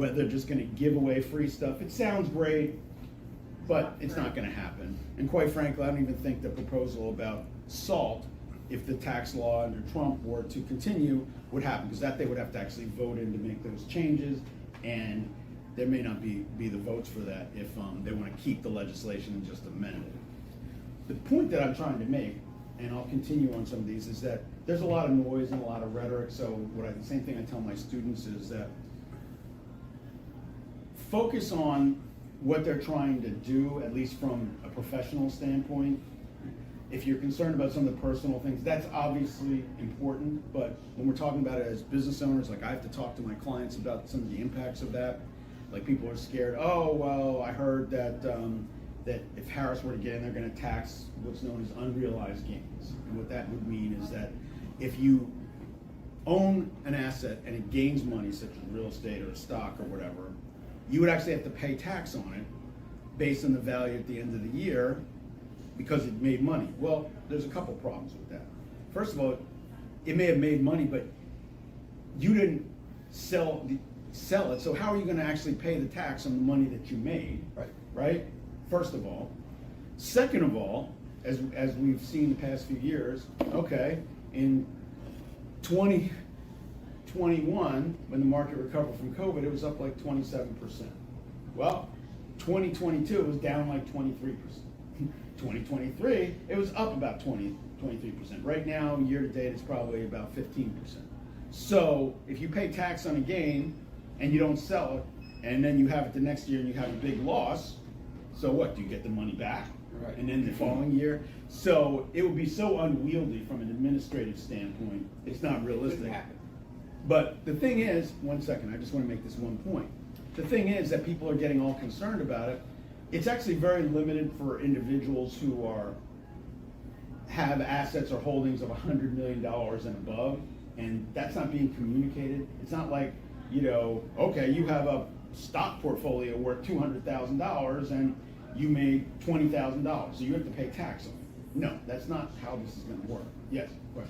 whether they're just going to give away free stuff. It sounds great, but it's not going to happen. And quite frankly, I don't even think the proposal about SALT, if the tax law under Trump were to continue, would happen, because that they would have to actually vote in to make those changes, and there may not be the votes for that if they want to keep the legislation and just amend it. The point that I'm trying to make, and I'll continue on some of these, is that there's a lot of noise and a lot of rhetoric. So the same thing I tell my students is that focus on what they're trying to do, at least from a professional standpoint. If you're concerned about some of the personal things, that's obviously important, but when we're talking about it as business owners, like I have to talk to my clients about some of the impacts of that. Like people are scared, oh, well, I heard that that if Harris were to get in, they're going to tax what's known as unrealized gains. And what that would mean is that if you own an asset and it gains money, such as real estate or a stock or whatever, you would actually have to pay tax on it based on the value at the end of the year because it made money. Well, there's a couple problems with that. First of all, it may have made money, but you didn't sell it, so how are you going to actually pay the tax on the money that you made? Right? First of all. Second of all, as we've seen the past few years, okay, in 2021, when the market recovered from COVID, it was up like 27%. Well, 2022, it was down like 23%. 2023, it was up about 23%. Right now, year to date, it's probably about 15%. So if you pay tax on a gain and you don't sell it, and then you have it the next year and you have a big loss, so what, do you get the money back? Right. And then the following year? So it would be so unwieldy from an administrative standpoint, it's not realistic. But the thing is, one second, I just want to make this one point. The thing is that people are getting all concerned about it. It's actually very limited for individuals who have assets or holdings of $100 million and above, and that's not being communicated. It's not like, okay, you have a stock portfolio worth $200,000 and you made $20,000, so you have to pay tax on it. No, that's not how this is going to work. Yes, question.